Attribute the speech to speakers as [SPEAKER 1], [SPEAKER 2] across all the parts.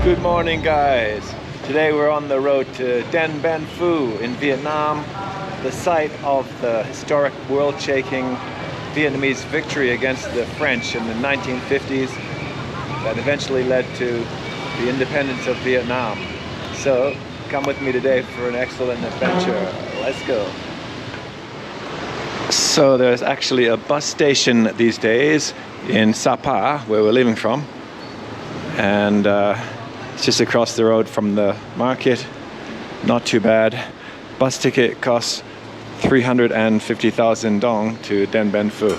[SPEAKER 1] Good morning, guys. Today we're on the road to Dien Bien Phu in Vietnam, the site of the historic world-shaking Vietnamese victory against the French in the 1950s that eventually led to the independence of Vietnam. So come with me today for an excellent adventure. Let's go. So there's actually a bus station these days in Sapa, where we're leaving from, and it's just across the road from the market. Not too bad. Bus ticket costs 350,000 dong to Dien Bien Phu.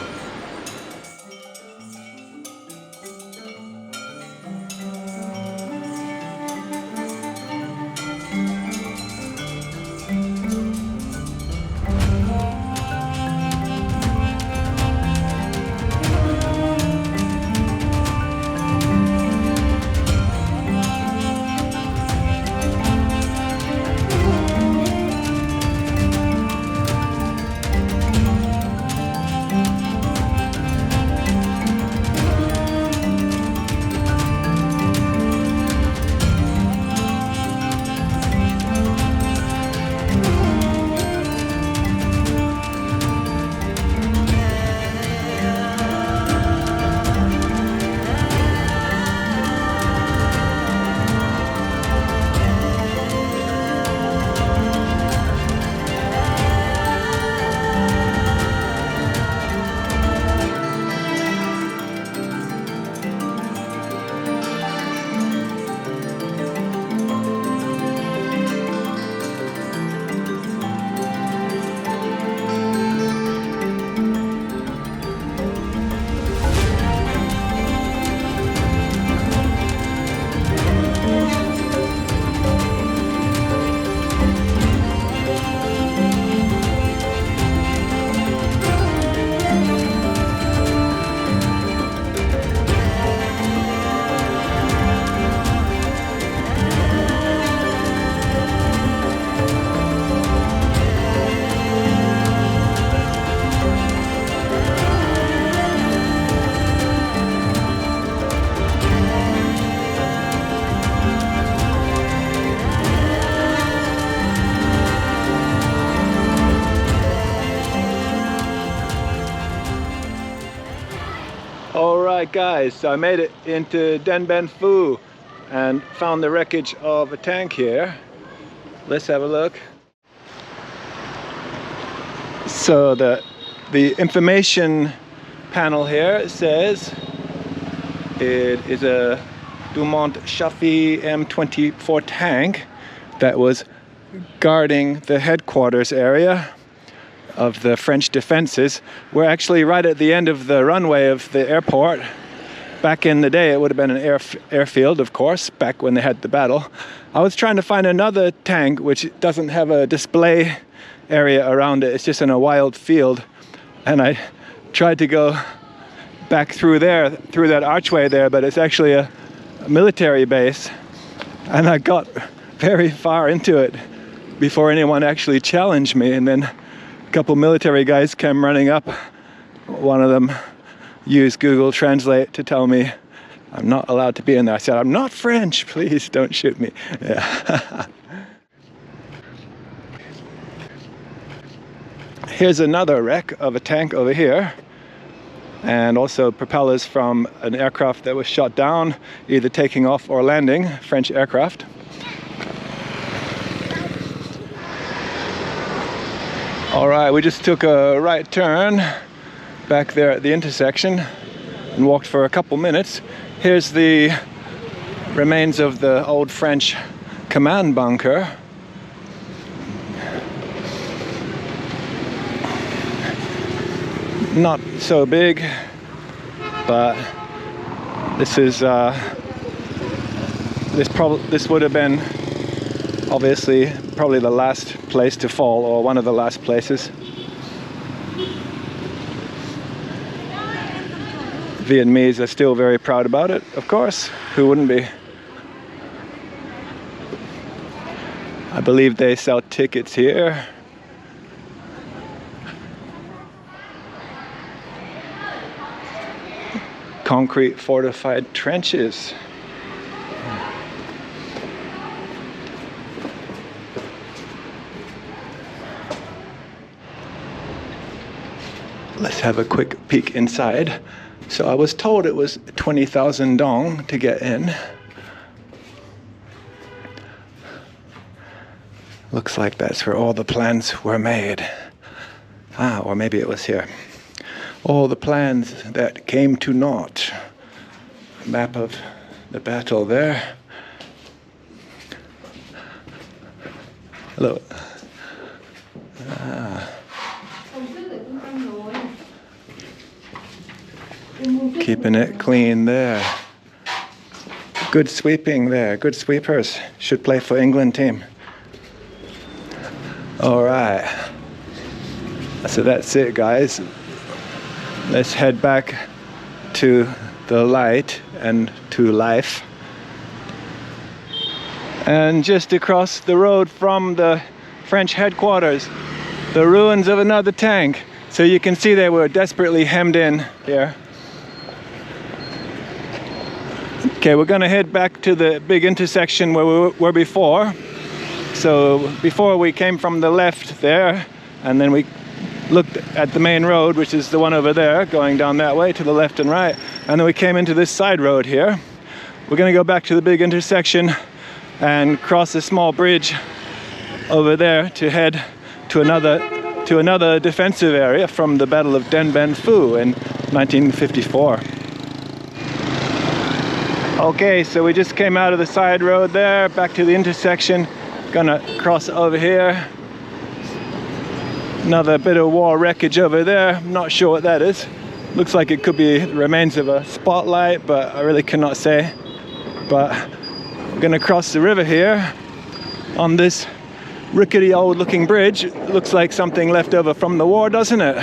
[SPEAKER 1] Alright guys, so I made it into Dien Bien Phu and found the wreckage of a tank here. Let's have a look. So the information panel here says it is a Dumont Chaffee M24 tank that was guarding the headquarters area of the French defenses. We're actually right at the end of the runway of the airport. Back in the day, it would have been an airfield, of course, back when they had the battle. I was trying to find another tank which doesn't have a display area around it. It's just in a wild field. And I tried to go back through there, through that archway there, but it's actually a military base. And I got very far into it before anyone actually challenged me, and then a couple military guys came running up. One of them used Google Translate to tell me I'm not allowed to be in there. I said, I'm not French, please don't shoot me. Yeah. Here's another wreck of a tank over here, and also propellers from an aircraft that was shot down, either taking off or landing, French aircraft. All right, we just took a right turn back there at the intersection and walked for a couple minutes. Here's the remains of the old French command bunker. Not so big, but this is this would have been obviously probably the last place to fall, or one of the last places. Vietnamese are still very proud about it, of course. Who wouldn't be? I believe they sell tickets here. Concrete fortified trenches. Let's have a quick peek inside. So I was told it was 20,000 dong to get in. Looks like that's where all the plans were made. Ah, or maybe it was here. All the plans that came to naught. Map of the battle there. Hello. Keeping it clean there. Good sweeping there. Good sweepers. Should play for England team. All right. So that's it, guys. Let's head back to the light and to life. And just across the road from the French headquarters, the ruins of another tank. So you can see they were desperately hemmed in here. Okay, we're gonna head back to the big intersection where we were before. So before we came from the left there, and then we looked at the main road, which is the one over there, going down that way to the left and right. And then we came into this side road here. We're gonna go back to the big intersection and cross a small bridge over there to head to another defensive area from the Battle of Dien Bien Phu in 1954. Okay, so we just came out of the side road there, back to the intersection. Gonna cross over here. Another bit of war wreckage over there. I'm not sure what that is. Looks like it could be the remains of a spotlight, but I really cannot say. But we're gonna cross the river here on this rickety old looking bridge. It looks like something left over from the war, doesn't it?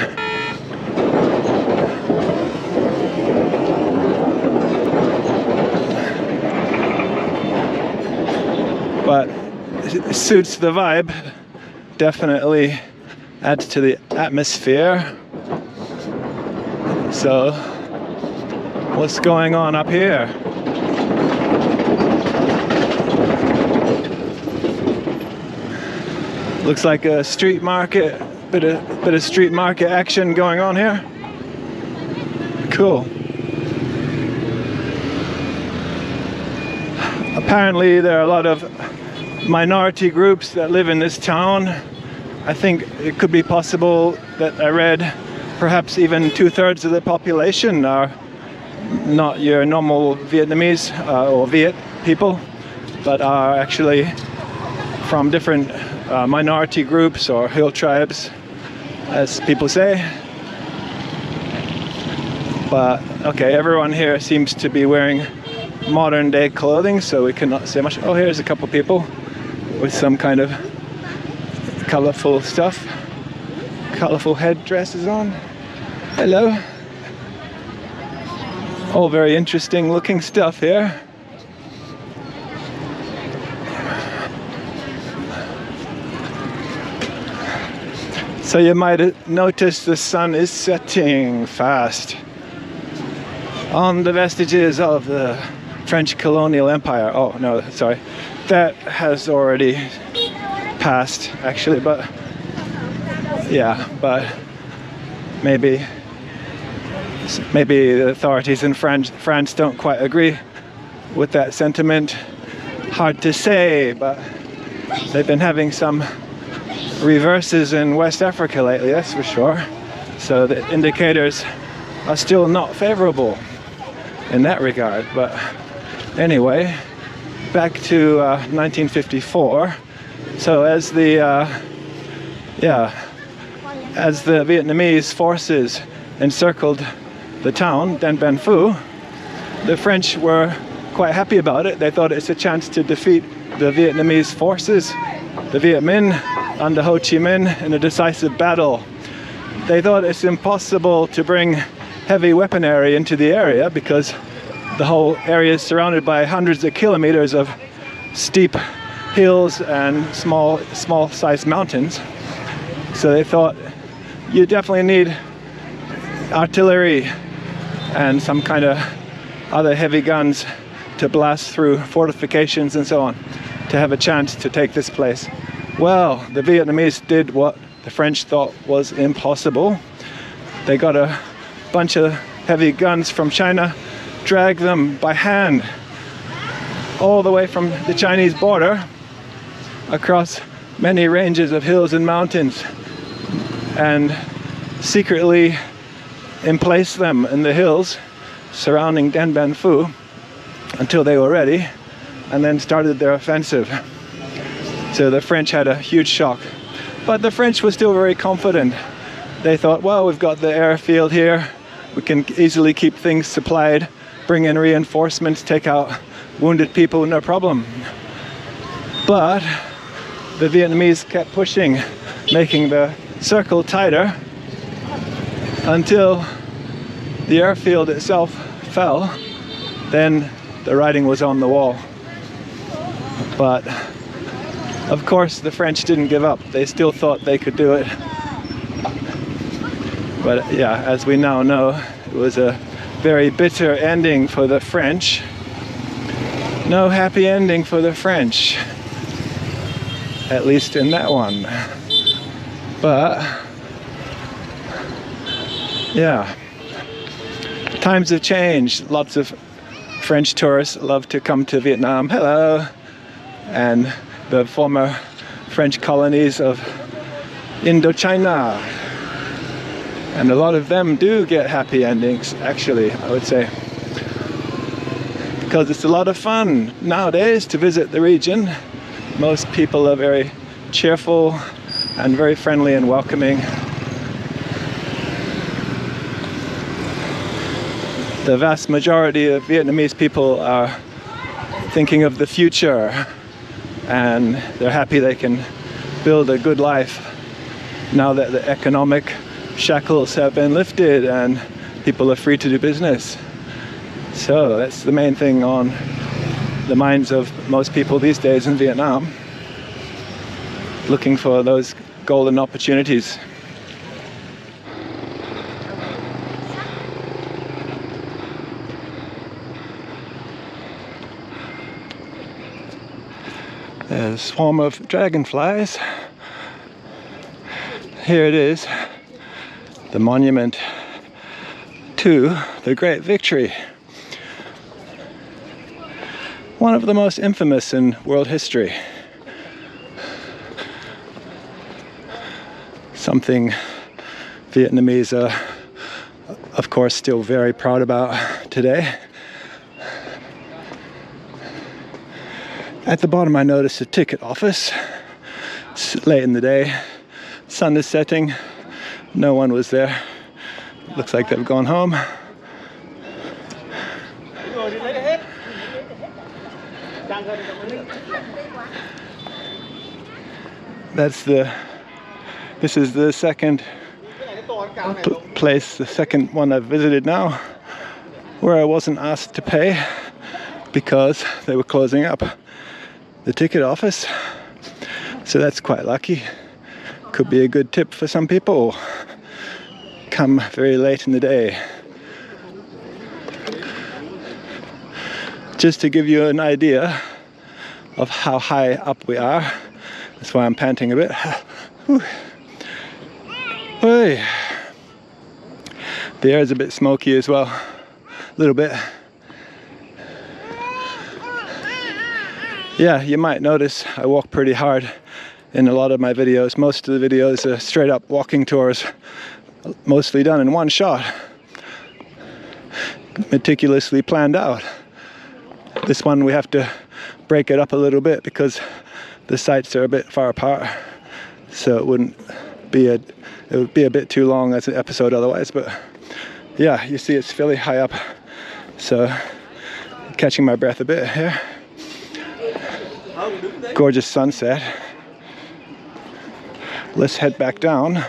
[SPEAKER 1] But it suits the vibe. Definitely adds to the atmosphere. So, what's going on up here? Looks like a street market, bit of street market action going on here. Cool. Apparently there are a lot of minority groups that live in this town. I think it could be possible that I read perhaps even 2/3 of the population are not your normal Vietnamese or Viet people, but are actually from different minority groups or hill tribes, as people say. But okay, everyone here seems to be wearing modern day clothing, so we cannot say much. Oh, here's a couple people with some kind of colorful stuff, colorful headdresses on. Hello. All very interesting looking stuff here. So you might notice the sun is setting fast on the vestiges of the French colonial empire. Oh no, sorry, that has already passed actually, but yeah, but maybe the authorities in France don't quite agree with that sentiment. Hard to say, but they've been having some reverses in West Africa lately, that's for sure. So the indicators are still not favorable in that regard. But anyway, back to 1954. So as the Vietnamese forces encircled the town, Dien Bien Phu, the French were quite happy about it. They thought it's a chance to defeat the Vietnamese forces, the Viet Minh, under Ho Chi Minh in a decisive battle. They thought it's impossible to bring heavy weaponry into the area because the whole area is surrounded by hundreds of kilometers of steep hills and small sized mountains. So they thought you definitely need artillery and some kind of other heavy guns to blast through fortifications and so on to have a chance to take this place. Well, the Vietnamese did what the French thought was impossible. They got a bunch of heavy guns from China, dragged them by hand all the way from the Chinese border across many ranges of hills and mountains, and secretly emplaced them in the hills surrounding Dien Bien Phu until they were ready, and then started their offensive. So the French had a huge shock. But the French were still very confident. They thought, well, we've got the airfield here, we can easily keep things supplied, bring in reinforcements, take out wounded people, no problem. But the Vietnamese kept pushing, making the circle tighter until the airfield itself fell. Then the writing was on the wall. But of course the French didn't give up. They still thought they could do it. But yeah, as we now know, it was a very bitter ending for the French. No happy ending for the French, at least in that one. But yeah, times have changed. Lots of French tourists love to come to Vietnam. Hello. And the former French colonies of Indochina. And a lot of them do get happy endings, actually, I would say. Because it's a lot of fun nowadays to visit the region. Most people are very cheerful and very friendly and welcoming. The vast majority of Vietnamese people are thinking of the future, and they're happy they can build a good life now that the economic shackles have been lifted and people are free to do business. So that's the main thing on the minds of most people these days in Vietnam, looking for those golden opportunities. There's a swarm of dragonflies. Here it is, the monument to the Great Victory. One of the most infamous in world history. Something Vietnamese are, of course, still very proud about today. At the bottom I noticed a ticket office. It's late in the day, sun is setting, no one was there. Looks like they've gone home. This is the second place, the second one I've visited now, where I wasn't asked to pay because they were closing up the ticket office. So that's quite lucky. Could be a good tip for some people. Come very late in the day. Just to give you an idea of how high up we are. That's why I'm panting a bit. Hey. The air is a bit smoky as well. A little bit. Yeah, you might notice I walk pretty hard in a lot of my videos. Most of the videos are straight up walking tours, mostly done in one shot, meticulously planned out. This one we have to break it up a little bit because the sites are a bit far apart, so it would be a bit too long as an episode otherwise. But yeah, you see it's fairly high up, so catching my breath a bit here. Gorgeous sunset. Let's head back down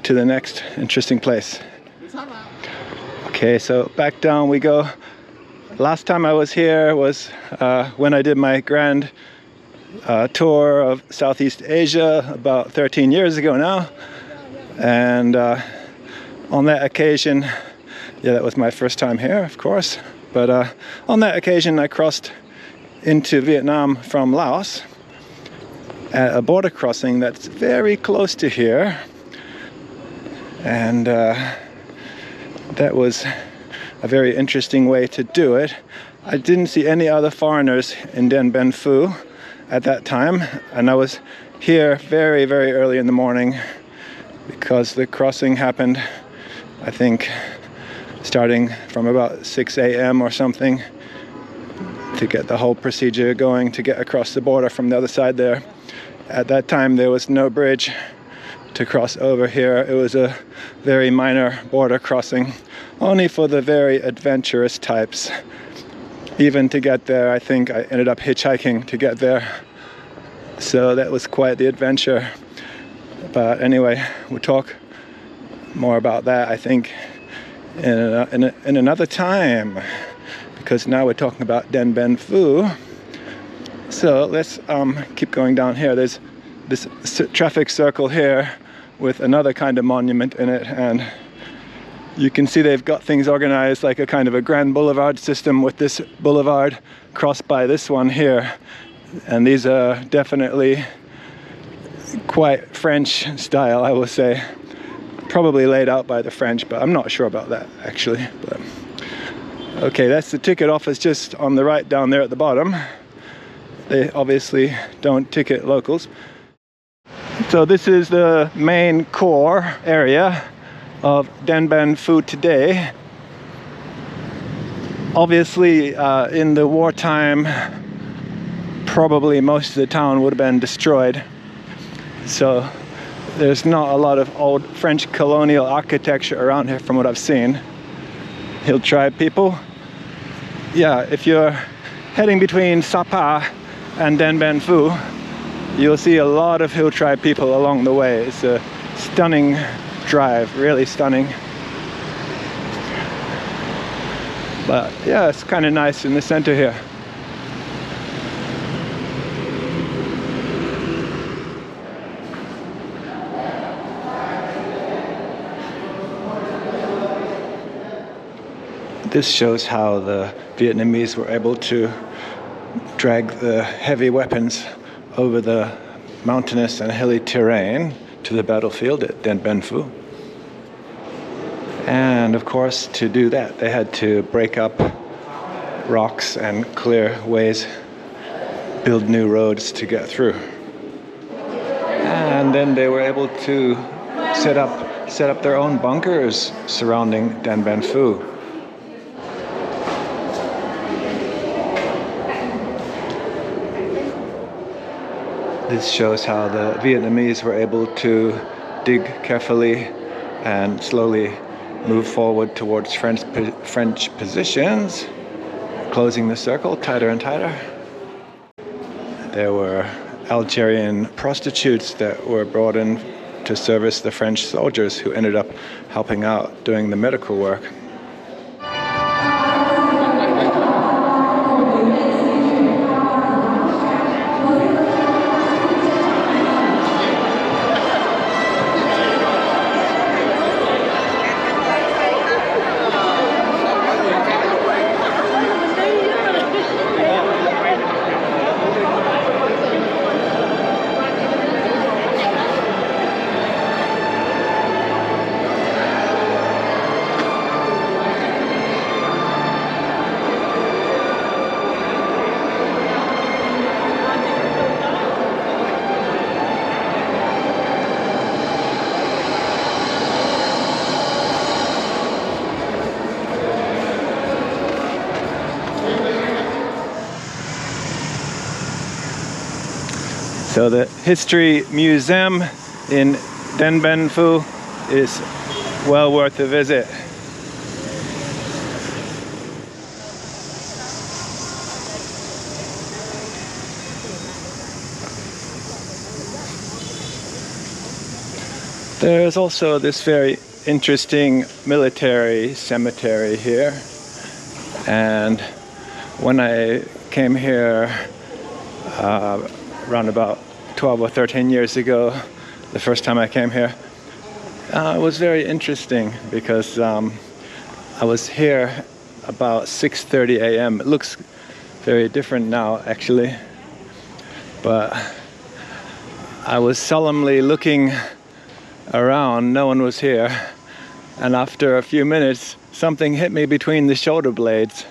[SPEAKER 1] to the next interesting place. Okay, so back down we go. Last time I was here was when I did my grand tour of Southeast Asia about 13 years ago now. And on that occasion, yeah, that was my first time here, of course. But on that occasion, I crossed into Vietnam from Laos at a border crossing that's very close to here. and that was a very interesting way to do it. I didn't see any other foreigners in Dien Bien Phu at that time, and I was here very, very early in the morning because the crossing happened, I think, starting from about 6 a.m. or something, to get the whole procedure going to get across the border from the other side there. At that time there was no bridge to cross over here. It was a very minor border crossing, only for the very adventurous types. Even to get there, I think I ended up hitchhiking to get there. So that was quite the adventure. But anyway, we'll talk more about that, I think, in another time, because now we're talking about Dien Bien Phu. So let's keep going down here. There's this traffic circle here with another kind of monument in it, and you can see they've got things organized like a kind of a grand boulevard system, with this boulevard crossed by this one here. And these are definitely quite French style, I will say. Probably laid out by the French, but I'm not sure about that actually. But okay, that's the ticket office just on the right down there at the bottom. They obviously don't ticket locals. So this is the main core area of Dien Bien Phu today. Obviously, in the wartime, probably most of the town would have been destroyed. So there's not a lot of old French colonial architecture around here from what I've seen. Hill tribe people. Yeah, if you're heading between Sapa and Dien Bien Phu, you'll see a lot of hill tribe people along the way. It's a stunning drive, really stunning. But yeah, it's kind of nice in the center here. This shows how the Vietnamese were able to drag the heavy weapons over the mountainous and hilly terrain to the battlefield at Dien Bien Phu. And of course, to do that, they had to break up rocks and clear ways, build new roads to get through. And then they were able to set up their own bunkers surrounding Dien Bien Phu. This shows how the Vietnamese were able to dig carefully and slowly move forward towards French positions, closing the circle tighter and tighter. There were Algerian prostitutes that were brought in to service the French soldiers, who ended up helping out doing the medical work. So the History Museum in Dien Bien Phu is well worth a visit. There's also this very interesting military cemetery here, and when I came here around about 12 or 13 years ago, the first time I came here, it was very interesting because I was here about 6:30 a.m. It looks very different now actually, but I was solemnly looking around, no one was here, and after a few minutes something hit me between the shoulder blades,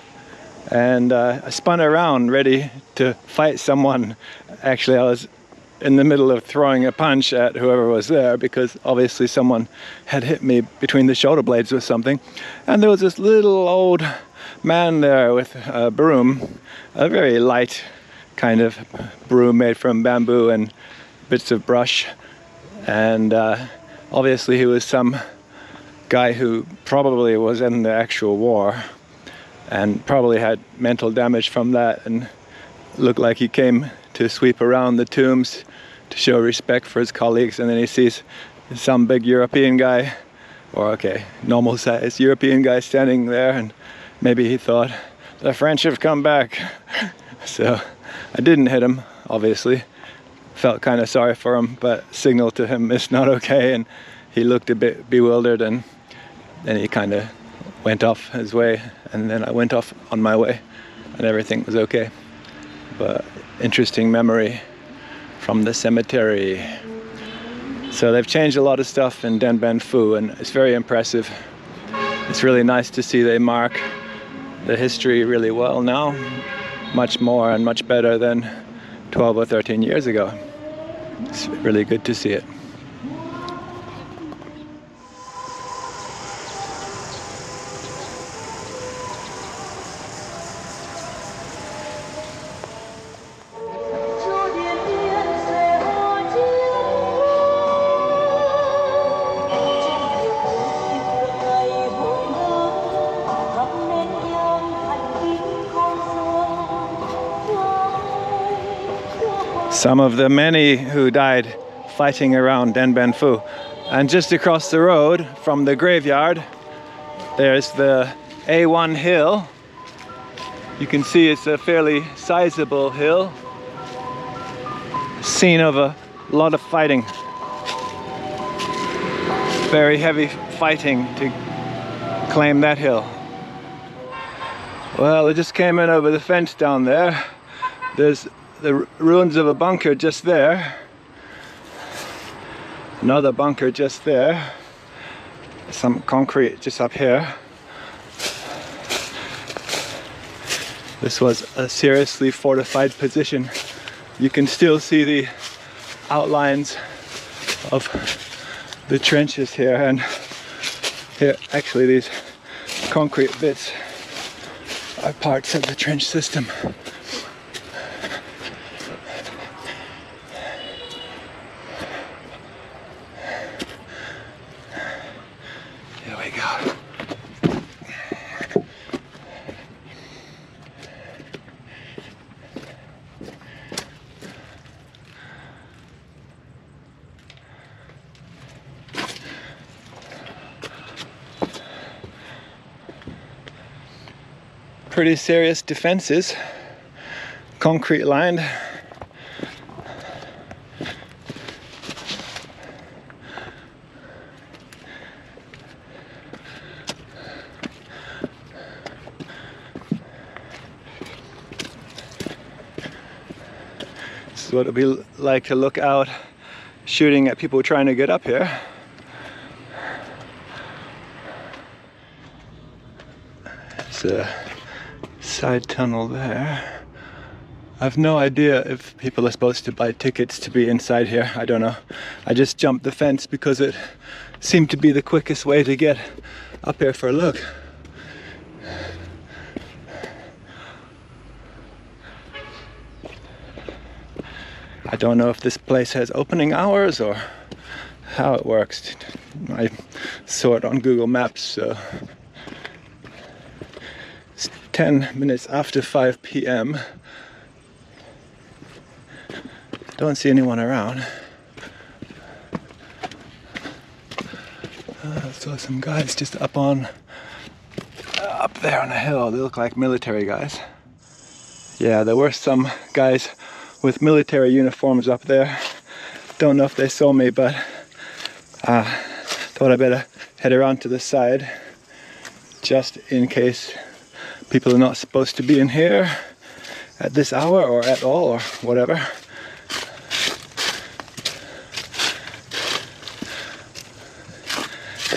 [SPEAKER 1] and I spun around ready to fight someone. Actually, I was in the middle of throwing a punch at whoever was there, because obviously someone had hit me between the shoulder blades with something. And there was this little old man there with a broom, a very light kind of broom made from bamboo and bits of brush. And obviously he was some guy who probably was in the actual war and probably had mental damage from that, and looked like he came to sweep around the tombs to show respect for his colleagues. And then he sees some big European guy, or okay, normal sized European guy standing there, and maybe he thought, the French have come back. So I didn't hit him, obviously. Felt kind of sorry for him, but signaled to him it's not okay, and he looked a bit bewildered, and then he kind of went off his way, and then I went off on my way, and everything was okay. But interesting memory from the cemetery. So they've changed a lot of stuff in Dien Bien Phu, and it's very impressive. It's really nice to see they mark the history really well now, much more and much better than 12 or 13 years ago. It's really good to see it. Some of the many who died fighting around Dien Bien Phu. And just across the road from the graveyard, there's the A1 hill. You can see it's a fairly sizable hill. Scene of a lot of fighting. Very heavy fighting to claim that hill. Well, I just came in over the fence down there. There's the ruins of a bunker just there. Another bunker just there. Some concrete just up here. This was a seriously fortified position. You can still see the outlines of the trenches here, and here actually these concrete bits are parts of the trench system. Here we go. Pretty serious defenses, concrete lined. This is what it'll be like to look out shooting at people trying to get up here. It's a side tunnel there. I've no idea if people are supposed to buy tickets to be inside here. I don't know. I just jumped the fence because it seemed to be the quickest way to get up here for a look. I don't know if this place has opening hours or how it works. I saw it on Google Maps, so 10 minutes after 5 p.m. Don't see anyone around. I saw some guys just up there on a hill. They look like military guys. Yeah, there were some guys with military uniforms up there. Don't know if they saw me, but thought I'd better head around to the side just in case people are not supposed to be in here at this hour or at all or whatever.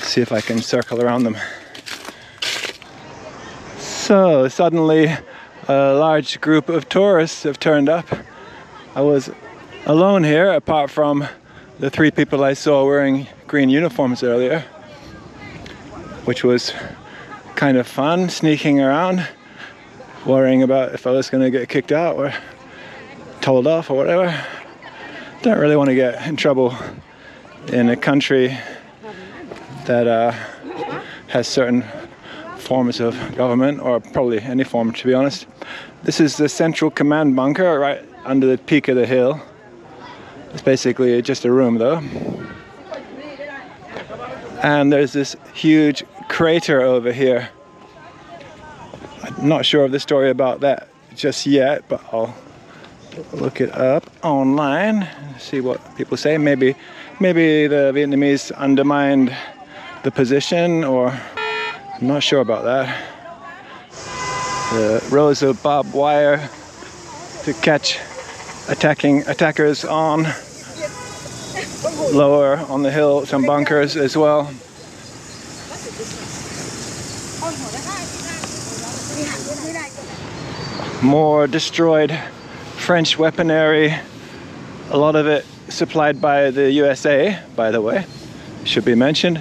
[SPEAKER 1] see if I can circle around them. So suddenly a large group of tourists have turned up. I was alone here apart from the 3 people I saw wearing green uniforms earlier, which was kind of fun, sneaking around, worrying about if I was going to get kicked out or told off or whatever. Don't really want to get in trouble in a country that has certain forms of government, or probably any form, to be honest. This is the central command bunker right under the peak of the hill. It's basically just a room though. And there's this huge crater over here. I'm not sure of the story about that just yet, but I'll look it up online, see what people say. Maybe the Vietnamese undermined the position, or I'm not sure about that. The rows of barbed wire to catch attackers on. Lower on the hill, some bunkers as well. More destroyed French weaponry, a lot of it supplied by the USA, by the way, should be mentioned.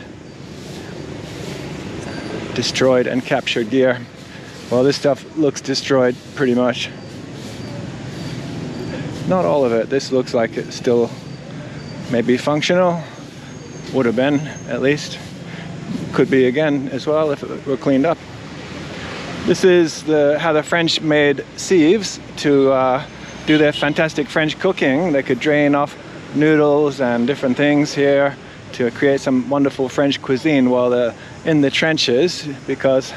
[SPEAKER 1] Destroyed and captured gear. Well, this stuff looks destroyed pretty much. Not all of it. This looks like it's still maybe functional. Would have been, at least. Could be again as well if it were cleaned up. This is how the French made sieves to do their fantastic French cooking. They could drain off noodles and different things here to create some wonderful French cuisine while they're in the trenches, because,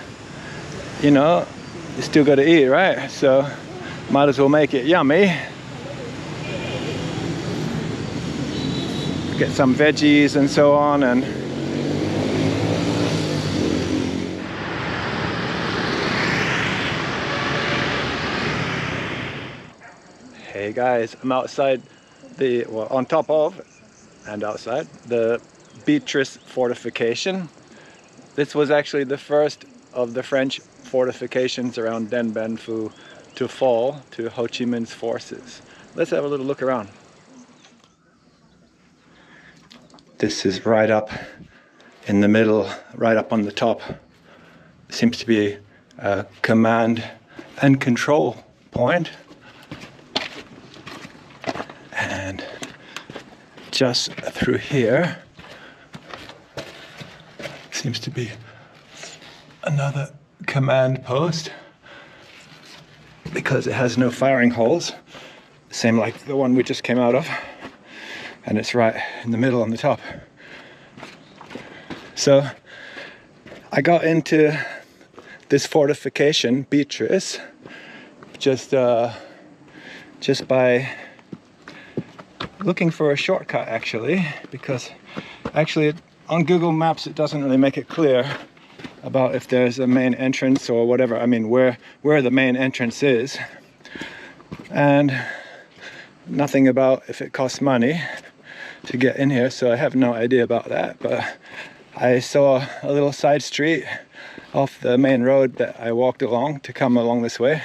[SPEAKER 1] you know, you still got to eat, right? So might as well make it yummy. Get some veggies and so on. And hey guys, I'm outside on top of and outside the Beatrice fortification. This was actually the first of the French fortifications around Dien Bien Phu to fall to Ho Chi Minh's forces. Let's have a little look around. This is right up in the middle, right up on the top. Seems to be a command and control point. And just through here seems to be another command post, because it has no firing holes, same like the one we just came out of, and it's right in the middle on the top. So I got into this fortification, Beatrice, just by looking for a shortcut, actually, because actually on Google Maps it doesn't really make it clear about if there's a main entrance or whatever. I mean, where the main entrance is, and nothing about if it costs money to get in here, so I have no idea about that. But I saw a little side street off the main road that I walked along to come along this way,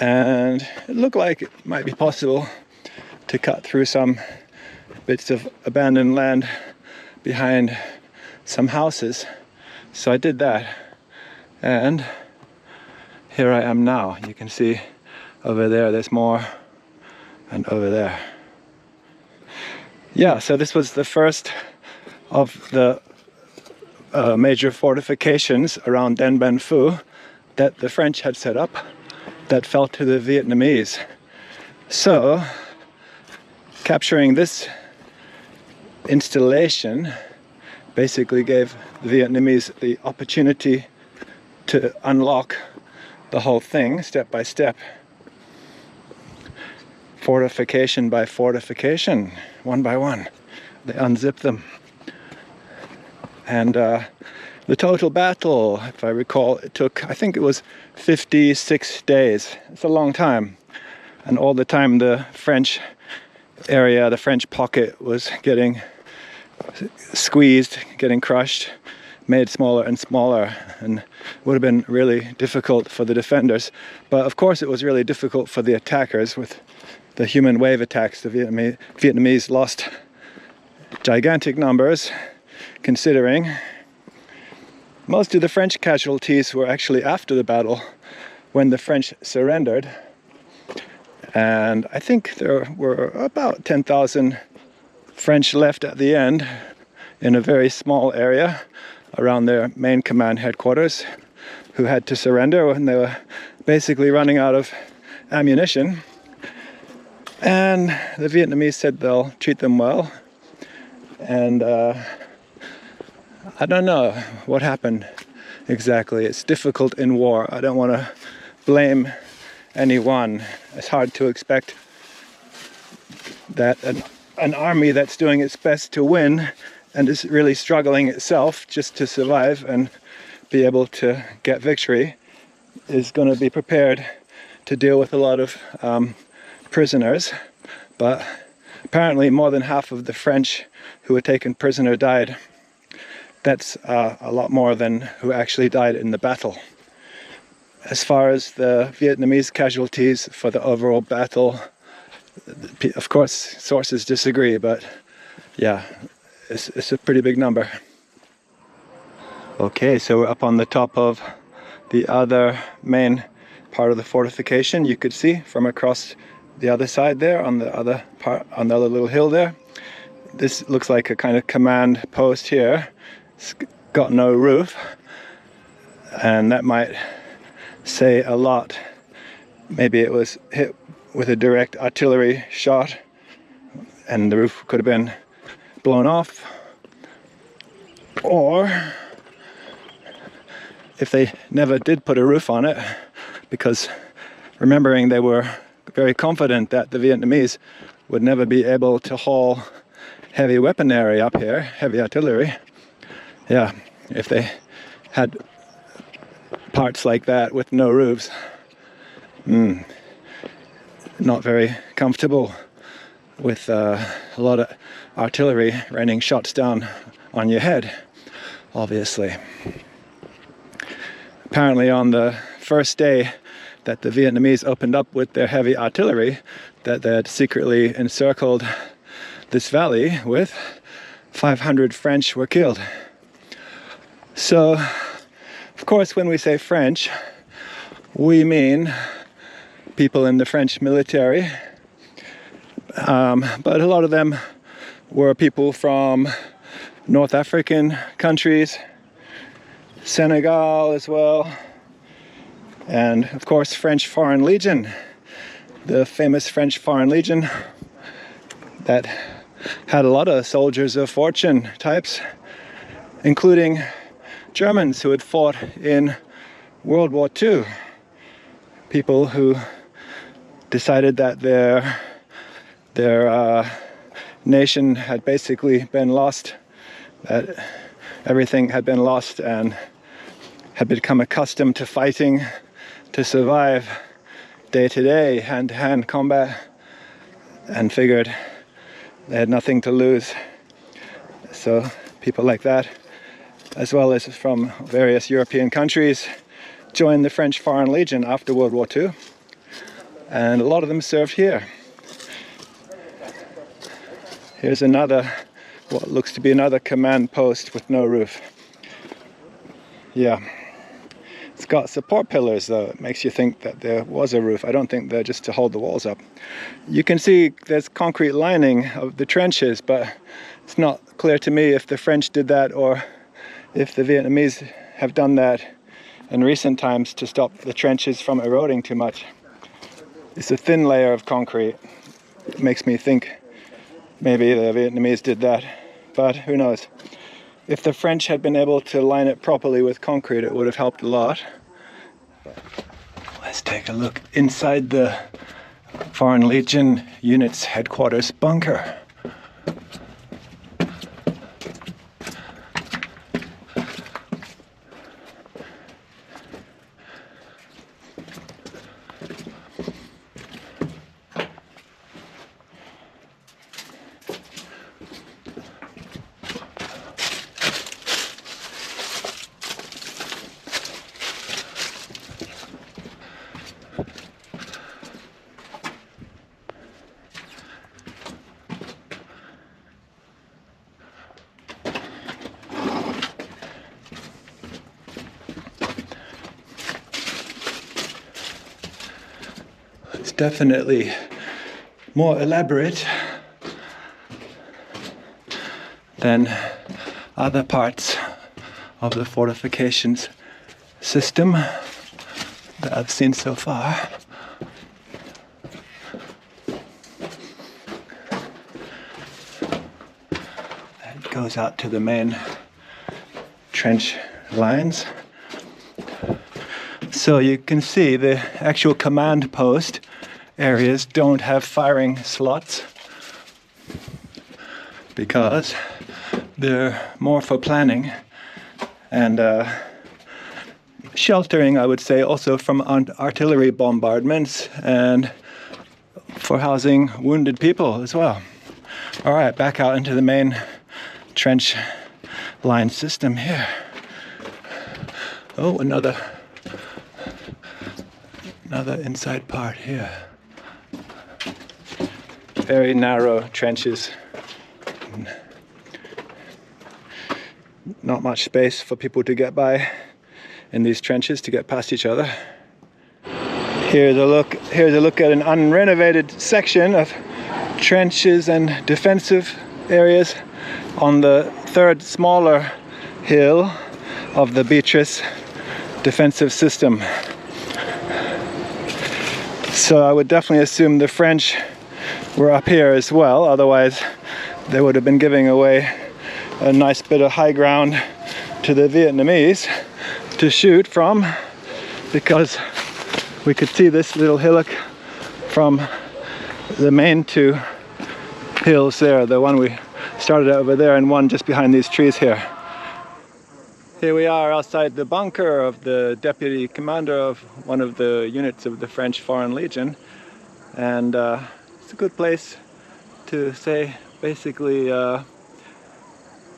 [SPEAKER 1] and it looked like it might be possible to cut through some bits of abandoned land behind some houses. So I did that, and here I am now. You can see over there's more, and over there. Yeah, so this was the first of the major fortifications around Dien Bien Phu that the French had set up that fell to the Vietnamese. So capturing this installation basically gave the Vietnamese the opportunity to unlock the whole thing step by step, fortification by fortification, one by one. They unzip them. And the total battle, if I recall, it took, I think it was 56 days. It's a long time. And all the time the French area, the French pocket was getting squeezed, getting crushed, made smaller and smaller, and would have been really difficult for the defenders. But of course it was really difficult for the attackers with the human wave attacks. The Vietnamese lost gigantic numbers, considering most of the French casualties were actually after the battle, when the French surrendered. And I think there were about 10,000 French left at the end in a very small area around their main command headquarters, who had to surrender when they were basically running out of ammunition. And the Vietnamese said they'll treat them well. And I don't know what happened exactly. It's difficult in war. I don't want to blame anyone. It's hard to expect that an army that's doing its best to win and is really struggling itself just to survive and be able to get victory is going to be prepared to deal with a lot of prisoners. But apparently more than half of the French who were taken prisoner died. That's a lot more than who actually died in the battle. As far as the Vietnamese casualties for the overall battle, of course sources disagree, but yeah, it's a pretty big number. Okay, so we're up on the top of the other main part of the fortification. You could see from across the other side there, on the other part, on the other little hill there. This looks like a kind of command post here. It's got no roof, and that might say a lot. Maybe it was hit with a direct artillery shot and the roof could have been blown off, or if they never did put a roof on it, because remembering they were very confident that the Vietnamese would never be able to haul heavy weaponry up here, heavy artillery. Yeah, if they had parts like that with no roofs, not very comfortable with a lot of artillery raining shots down on your head, obviously. Apparently on the first day that the Vietnamese opened up with their heavy artillery, that they had secretly encircled this valley with, 500 French were killed. So, of course, when we say French, we mean people in the French military, but a lot of them were people from North African countries, Senegal as well, and of course French Foreign Legion, the famous French Foreign Legion that had a lot of soldiers of fortune types, including Germans who had fought in World War II. People who decided that their nation had basically been lost, that everything had been lost, and had become accustomed to fighting to survive day to day, hand to hand combat, and figured they had nothing to lose. So people like that, as well as from various European countries, joined the French Foreign Legion after World War II, and a lot of them served here. Here's another, what looks to be another command post with no roof. Yeah, it's got support pillars though. It makes you think that there was a roof. I don't think they're just to hold the walls up. You can see there's concrete lining of the trenches, but it's not clear to me if the French did that or if the Vietnamese have done that in recent times to stop the trenches from eroding too much. It's a thin layer of concrete. It makes me think maybe the Vietnamese did that, but who knows. If the French had been able to line it properly with concrete, it would have helped a lot. Let's take a look inside the Foreign Legion unit's headquarters bunker. It's definitely more elaborate than other parts of the fortifications system that I've seen so far. It goes out to the main trench lines. So you can see the actual command post areas don't have firing slots because they're more for planning and sheltering, I would say, also from artillery bombardments and for housing wounded people as well. All right, back out into the main trench line system here. Oh, another inside part here. Very narrow trenches. Not much space for people to get by in these trenches to get past each other. Here's a look at an unrenovated section of trenches and defensive areas on the third smaller hill of the Beatrice defensive system. So I would definitely assume the French were up here as well, otherwise they would have been giving away a nice bit of high ground to the Vietnamese to shoot from, because we could see this little hillock from the main two hills there, the one we started over there and one just behind these trees here. Here we are outside the bunker of the deputy commander of one of the units of the French Foreign Legion, and it's a good place to say basically,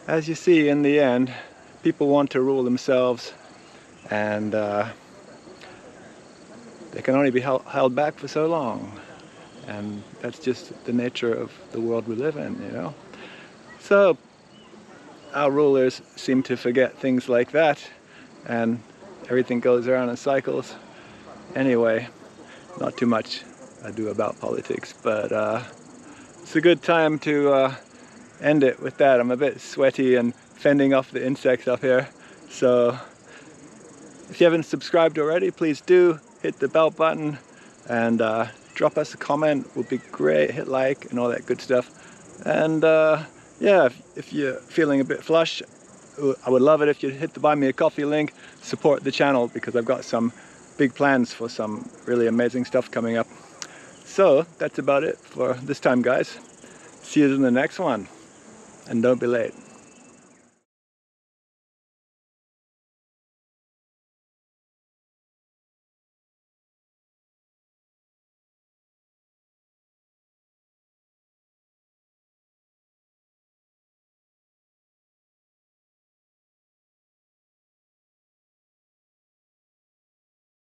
[SPEAKER 1] as you see in the end, people want to rule themselves, and they can only be held back for so long, and that's just the nature of the world we live in, you know. So our rulers seem to forget things like that, and everything goes around in cycles. Anyway, not too much ado about politics, but it's a good time to end it with that. I'm a bit sweaty and fending off the insects up here, so if you haven't subscribed already, please do hit the bell button and drop us a comment. Would be great. Hit like and all that good stuff. And yeah, if you're feeling a bit flush, I would love it if you hit the buy me a coffee link. Support the channel because I've got some big plans for some really amazing stuff coming up. So that's about it for this time, guys. See you in the next one, and don't be late.